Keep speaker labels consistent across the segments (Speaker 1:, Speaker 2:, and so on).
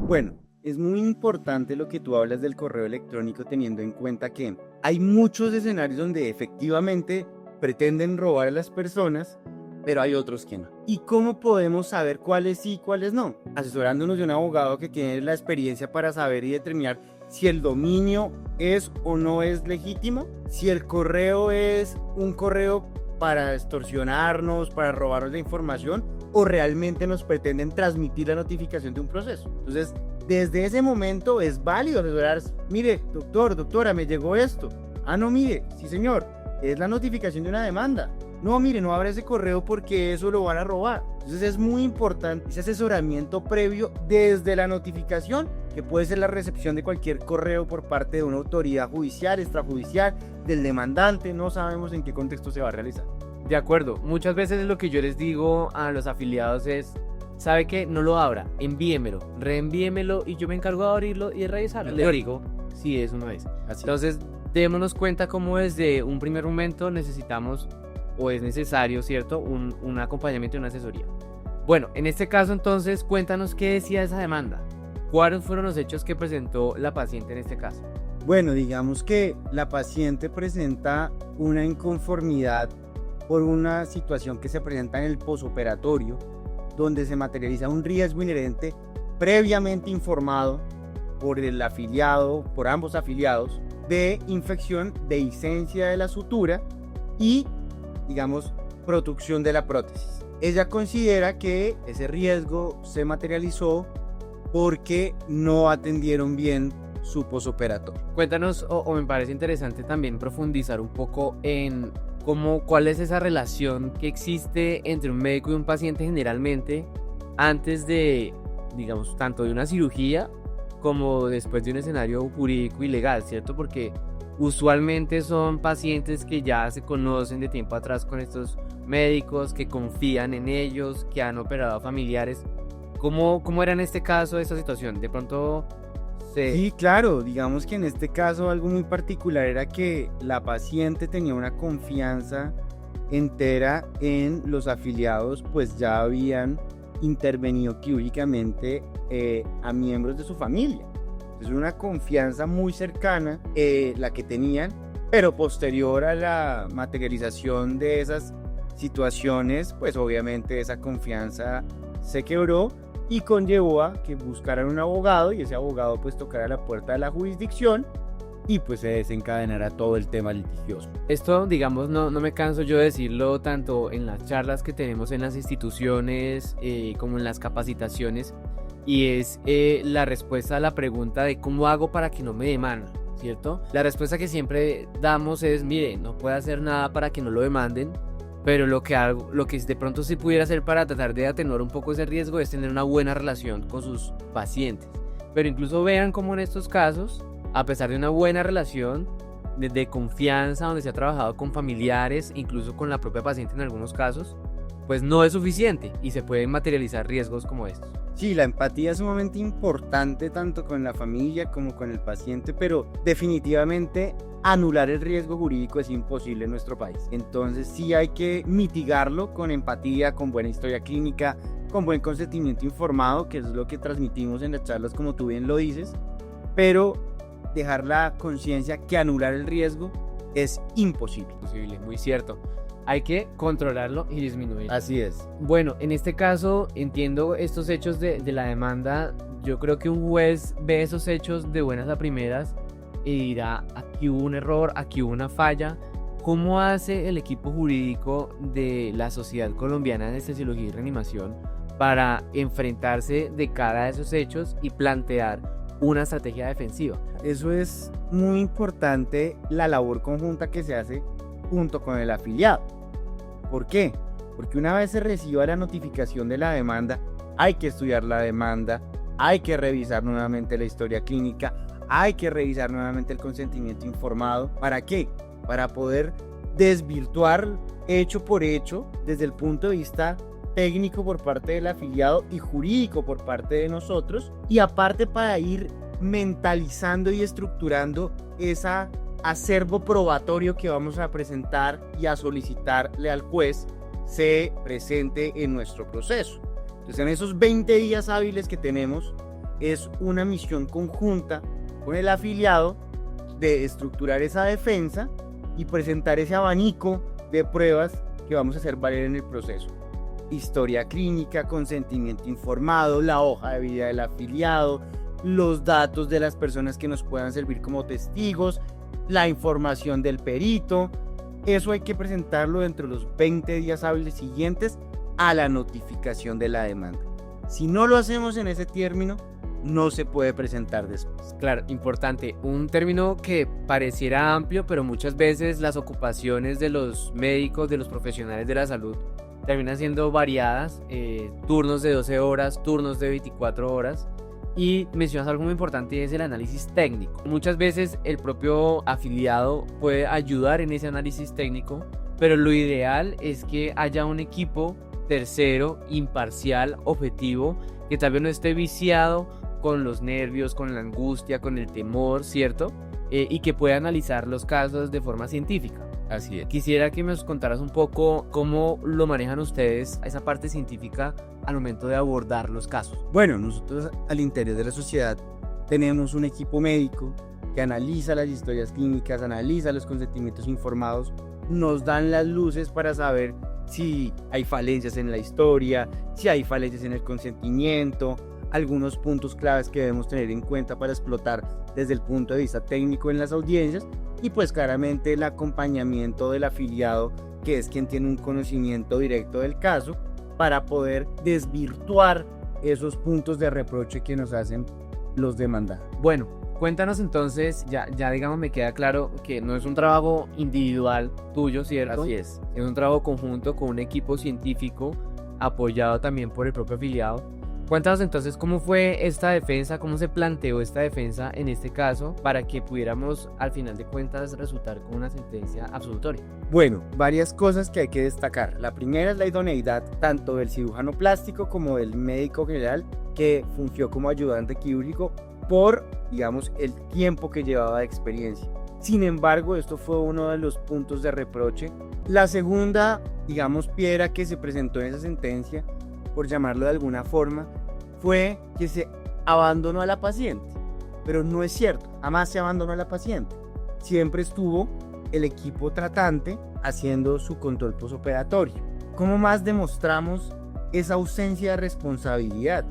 Speaker 1: Bueno, es muy importante lo que tú hablas del correo electrónico teniendo en cuenta que hay muchos escenarios donde efectivamente pretenden robar a las personas, pero hay otros que no. ¿Y cómo podemos saber cuáles sí y cuáles no? Asesorándonos de un abogado que tiene la experiencia para saber y determinar si el dominio es o no es legítimo, si el correo es un correo para extorsionarnos, para robarnos la información, o realmente nos pretenden transmitir la notificación de un proceso. Entonces, desde ese momento es válido asesorar. Mire, doctor, doctora, me llegó esto. Ah, no, mire, sí señor, es la notificación de una demanda. No, mire, no abra ese correo porque eso lo van a robar. Entonces es muy importante ese asesoramiento previo desde la notificación, que puede ser la recepción de cualquier correo por parte de una autoridad judicial, extrajudicial, del demandante. No sabemos en qué contexto se va a realizar.
Speaker 2: De acuerdo, muchas veces lo que yo les digo a los afiliados es, ¿sabe qué? No lo abra, envíemelo, reenvíemelo y yo me encargo de abrirlo y de revisarlo. Le digo, si es una vez. Entonces, démonos cuenta cómo desde un primer momento necesitamos o es necesario, ¿cierto? Un acompañamiento y una asesoría. Bueno, en este caso entonces, cuéntanos qué decía esa demanda. ¿Cuáles fueron los hechos que presentó la paciente en este caso?
Speaker 1: Bueno, digamos que la paciente presenta una inconformidad por una situación que se presenta en el posoperatorio, donde se materializa un riesgo inherente previamente informado por el afiliado, por ambos afiliados, de infección de hicencia de la sutura y, digamos, producción de la prótesis. Ella considera que ese riesgo se materializó porque no atendieron bien su posoperatorio.
Speaker 2: Cuéntanos, o me parece interesante también profundizar un poco en cuál es esa relación que existe entre un médico y un paciente generalmente antes de, digamos, tanto de una cirugía como después de un escenario jurídico y legal, ¿cierto? Porque usualmente son pacientes que ya se conocen de tiempo atrás con estos médicos, que confían en ellos, que han operado a familiares. ¿Cómo era en este caso esta situación? De pronto...
Speaker 1: Sí, claro, digamos que en este caso algo muy particular era que la paciente tenía una confianza entera en los afiliados, pues ya habían intervenido quirúrgicamente a miembros de su familia. Es una confianza muy cercana la que tenían, pero posterior a la materialización de esas situaciones, pues obviamente esa confianza se quebró y conllevó a que buscaran un abogado y ese abogado pues tocara la puerta de la jurisdicción y pues se desencadenara todo el tema litigioso.
Speaker 2: Esto, digamos, no me canso yo de decirlo tanto en las charlas que tenemos en las instituciones como en las capacitaciones, y es la respuesta a la pregunta de cómo hago para que no me demanden, ¿cierto? La respuesta que siempre damos es, mire, no puede hacer nada para que no lo demanden, pero lo que de pronto sí pudiera hacer para tratar de atenuar un poco ese riesgo es tener una buena relación con sus pacientes. Pero incluso vean cómo en estos casos, a pesar de una buena relación de confianza, donde se ha trabajado con familiares, incluso con la propia paciente en algunos casos, pues no es suficiente y se pueden materializar riesgos como estos.
Speaker 1: Sí, la empatía es sumamente importante tanto con la familia como con el paciente, pero definitivamente anular el riesgo jurídico es imposible en nuestro país. Entonces sí hay que mitigarlo con empatía, con buena historia clínica, con buen consentimiento informado, que es lo que transmitimos en las charlas como tú bien lo dices, pero dejar la conciencia que anular el riesgo es imposible.
Speaker 2: Muy cierto. Hay que controlarlo y disminuirlo.
Speaker 1: Así es.
Speaker 2: Bueno, en este caso entiendo estos hechos de la demanda. Yo creo que un juez ve esos hechos de buenas a primeras y dirá, aquí hubo un error, aquí hubo una falla. ¿Cómo hace el equipo jurídico de la Sociedad Colombiana de Anestesiología y Reanimación para enfrentarse de cara a esos hechos y plantear una estrategia defensiva?
Speaker 1: Eso es muy importante, la labor conjunta que se hace junto con el afiliado. ¿Por qué? Porque una vez se reciba la notificación de la demanda, hay que estudiar la demanda, hay que revisar nuevamente la historia clínica, hay que revisar nuevamente el consentimiento informado. ¿Para qué? Para poder desvirtuar hecho por hecho desde el punto de vista técnico por parte del afiliado y jurídico por parte de nosotros, y aparte para ir mentalizando y estructurando esa acervo probatorio que vamos a presentar y a solicitarle al juez se presente en nuestro proceso. Entonces en esos 20 días hábiles que tenemos es una misión conjunta con el afiliado de estructurar esa defensa y presentar ese abanico de pruebas que vamos a hacer valer en el proceso. Historia clínica, consentimiento informado, la hoja de vida del afiliado, los datos de las personas que nos puedan servir como testigos, la información del perito. Eso hay que presentarlo dentro de los 20 días hábiles siguientes a la notificación de la demanda. Si no lo hacemos en ese término, no se puede presentar después.
Speaker 2: Claro, importante. Un término que pareciera amplio, pero muchas veces las ocupaciones de los médicos, de los profesionales de la salud, terminan siendo variadas, turnos de 12 horas, turnos de 24 horas. Y mencionas algo muy importante, es el análisis técnico. Muchas veces el propio afiliado puede ayudar en ese análisis técnico, pero lo ideal es que haya un equipo tercero, imparcial, objetivo, que tal vez no esté viciado con los nervios, con la angustia, con el temor, ¿cierto? Y que pueda analizar los casos de forma científica.
Speaker 1: Así es.
Speaker 2: Quisiera que nos contaras un poco cómo lo manejan ustedes, esa parte científica, al momento de abordar los casos.
Speaker 1: Bueno, nosotros al interior de la sociedad tenemos un equipo médico que analiza las historias clínicas, analiza los consentimientos informados, nos dan las luces para saber si hay falencias en la historia, si hay falencias en el consentimiento, algunos puntos claves que debemos tener en cuenta para explotar desde el punto de vista técnico en las audiencias, y pues claramente el acompañamiento del afiliado, que es quien tiene un conocimiento directo del caso, para poder desvirtuar esos puntos de reproche que nos hacen los demandados.
Speaker 2: Bueno, cuéntanos entonces, ya digamos me queda claro que no es un trabajo individual tuyo, ¿cierto?
Speaker 1: Así es.
Speaker 2: Es un trabajo conjunto con un equipo científico apoyado también por el propio afiliado. Cuéntanos entonces cómo fue esta defensa, cómo se planteó esta defensa en este caso para que pudiéramos al final de cuentas resultar con una sentencia absolutoria.
Speaker 1: Bueno, varias cosas que hay que destacar. La primera es la idoneidad tanto del cirujano plástico como del médico general que fungió como ayudante quirúrgico por, digamos, el tiempo que llevaba de experiencia. Sin embargo, esto fue uno de los puntos de reproche. La segunda, digamos, piedra que se presentó en esa sentencia, por llamarlo de alguna forma, fue que se abandonó a la paciente. Pero no es cierto, jamás se abandonó a la paciente. Siempre estuvo el equipo tratante haciendo su control posoperatorio. ¿Cómo más demostramos esa ausencia de responsabilidad?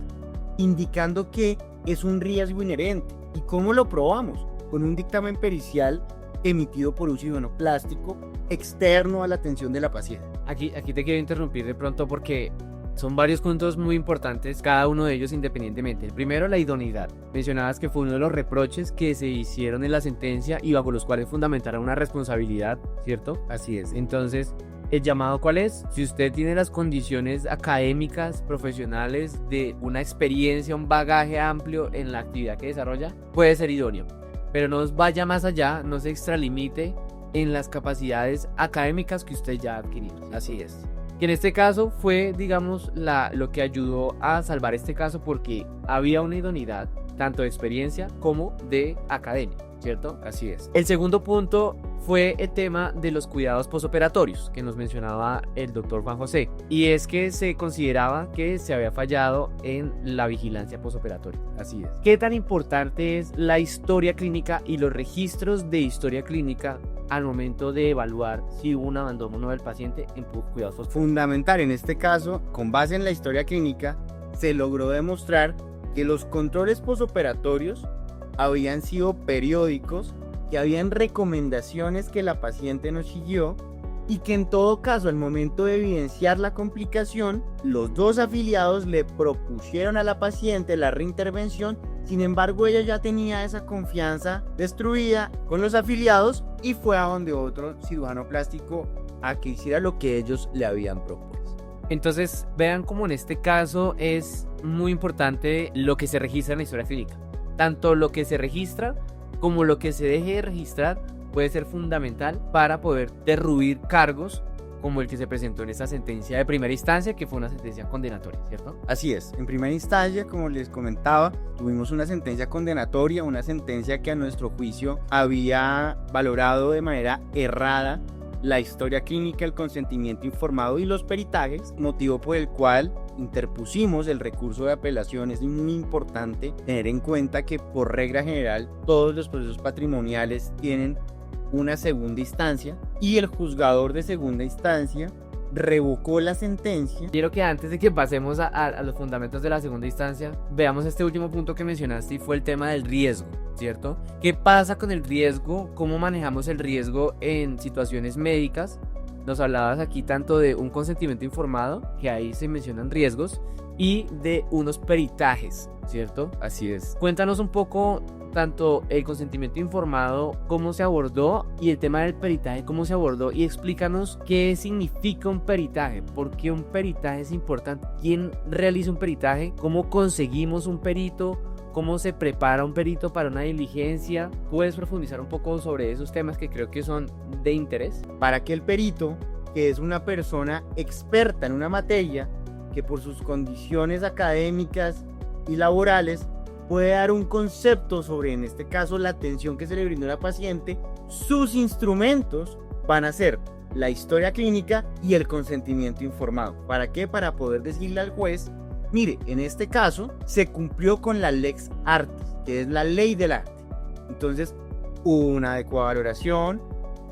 Speaker 1: Indicando que es un riesgo inherente. ¿Y cómo lo probamos? Con un dictamen pericial emitido por un cirujano plástico externo a la atención de la paciente.
Speaker 2: Aquí te quiero interrumpir de pronto porque son varios puntos muy importantes, cada uno de ellos independientemente. El primero, la idoneidad. Mencionabas que fue uno de los reproches que se hicieron en la sentencia y bajo los cuales fundamentaron una responsabilidad, ¿cierto?
Speaker 1: Así es.
Speaker 2: Entonces, ¿el llamado cuál es? Si usted tiene las condiciones académicas, profesionales, de una experiencia, un bagaje amplio en la actividad que desarrolla, puede ser idóneo. Pero no vaya más allá, no se extralimite en las capacidades académicas que usted ya ha adquirido.
Speaker 1: Así es.
Speaker 2: Que en este caso fue, digamos, lo que ayudó a salvar este caso porque había una idoneidad, tanto de experiencia como de academia, ¿cierto?
Speaker 1: Así es.
Speaker 2: El segundo punto fue el tema de los cuidados posoperatorios que nos mencionaba el doctor Juan José. Y es que se consideraba que se había fallado en la vigilancia posoperatoria.
Speaker 1: Así es.
Speaker 2: ¿Qué tan importante es la historia clínica y los registros de historia clínica al momento de evaluar si hubo un abandono o no del paciente en cuidados posperatorios?
Speaker 1: Fundamental en este caso, con base en la historia clínica, se logró demostrar que los controles posoperatorios habían sido periódicos, que habían recomendaciones que la paciente nos siguió y que en todo caso al momento de evidenciar la complicación, los dos afiliados le propusieron a la paciente la reintervención. Sin embargo, ella ya tenía esa confianza destruida con los afiliados y fue a donde otro cirujano plástico a que hiciera lo que ellos le habían propuesto.
Speaker 2: Entonces, vean cómo en este caso es muy importante lo que se registra en la historia clínica. Tanto lo que se registra como lo que se deje de registrar puede ser fundamental para poder derruir cargos como el que se presentó en esta sentencia de primera instancia, que fue una sentencia condenatoria, ¿cierto?
Speaker 1: Así es, en primera instancia, como les comentaba, tuvimos una sentencia condenatoria, una sentencia que a nuestro juicio había valorado de manera errada la historia clínica, el consentimiento informado y los peritajes, motivo por el cual interpusimos el recurso de apelación. Es muy importante tener en cuenta que por regla general todos los procesos patrimoniales tienen una segunda instancia y el juzgador de segunda instancia revocó la sentencia.
Speaker 2: Quiero que antes de que pasemos a los fundamentos de la segunda instancia, veamos este último punto que mencionaste y fue el tema del riesgo, ¿cierto? ¿Qué pasa con el riesgo? ¿Cómo manejamos el riesgo en situaciones médicas? Nos hablabas aquí tanto de un consentimiento informado, que ahí se mencionan riesgos, y de unos peritajes, ¿cierto?
Speaker 1: Así es.
Speaker 2: Cuéntanos un poco tanto el consentimiento informado, cómo se abordó, y el tema del peritaje, cómo se abordó, y explícanos qué significa un peritaje, por qué un peritaje es importante, quién realiza un peritaje, cómo conseguimos un perito, cómo se prepara un perito para una diligencia. ¿Puedes profundizar un poco sobre esos temas que creo que son de interés?
Speaker 1: Para que el perito, que es una persona experta en una materia, que por sus condiciones académicas y laborales puede dar un concepto sobre, en este caso, la atención que se le brindó a la paciente, sus instrumentos van a ser la historia clínica y el consentimiento informado. ¿Para qué? Para poder decirle al juez, mire, en este caso se cumplió con la lex artis, que es la ley del arte. Entonces, hubo una adecuada valoración,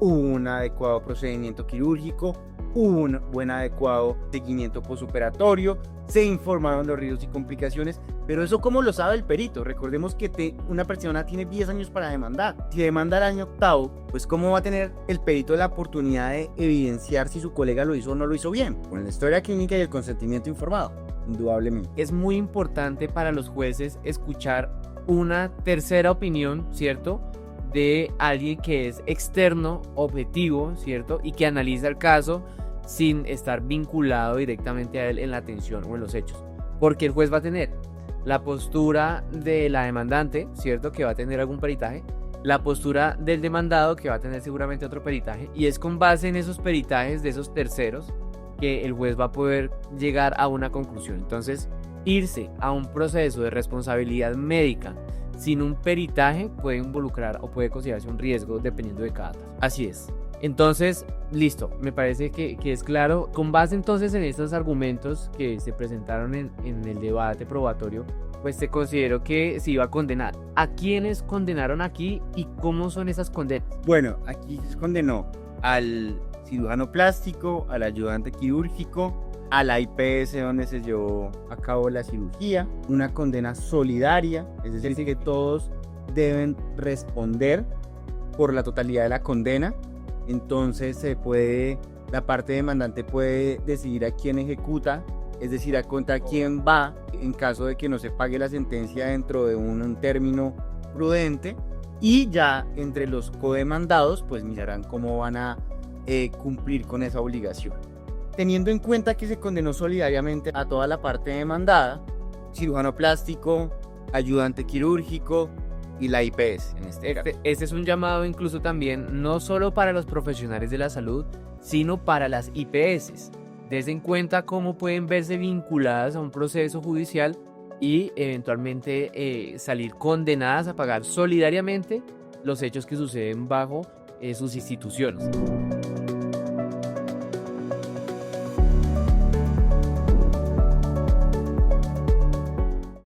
Speaker 1: hubo un adecuado procedimiento quirúrgico, hubo un buen adecuado seguimiento postoperatorio, se informaron los riesgos y complicaciones, pero eso ¿cómo lo sabe el perito? Recordemos que una persona tiene 10 años para demandar. Si demanda el año octavo, pues ¿cómo va a tener el perito la oportunidad de evidenciar si su colega lo hizo o no lo hizo bien? Con la historia clínica y el consentimiento informado, indudablemente.
Speaker 2: Es muy importante para los jueces escuchar una tercera opinión, ¿cierto?, de alguien que es externo, objetivo, ¿cierto?, y que analiza el caso sin estar vinculado directamente a él en la atención o en los hechos. Porque el juez va a tener la postura de la demandante, ¿cierto?, que va a tener algún peritaje, la postura del demandado, que va a tener seguramente otro peritaje, y es con base en esos peritajes de esos terceros que el juez va a poder llegar a una conclusión. Entonces, irse a un proceso de responsabilidad médica sin un peritaje puede involucrar o puede considerarse un riesgo dependiendo de cada caso. Así es. Entonces, listo, me parece que es claro. Con base entonces en estos argumentos que se presentaron en el debate probatorio, pues se consideró que se iba a condenar. ¿A quiénes condenaron aquí y cómo son esas condenas?
Speaker 1: Bueno, aquí se condenó al cirujano plástico, al ayudante quirúrgico, a la IPS donde se llevó a cabo la cirugía, una condena solidaria, es decir, que todos deben responder por la totalidad de la condena. Entonces la parte demandante puede decidir a quién ejecuta, es decir, a contra quién va en caso de que no se pague la sentencia dentro de un término prudente, y ya entre los codemandados pues mirarán cómo van a cumplir con esa obligación. Teniendo en cuenta que se condenó solidariamente a toda la parte demandada, cirujano plástico, ayudante quirúrgico y la IPS en este caso.
Speaker 2: Este es un llamado incluso también no solo para los profesionales de la salud, sino para las IPS. Des en cuenta cómo pueden verse vinculadas a un proceso judicial y eventualmente salir condenadas a pagar solidariamente los hechos que suceden bajo sus instituciones.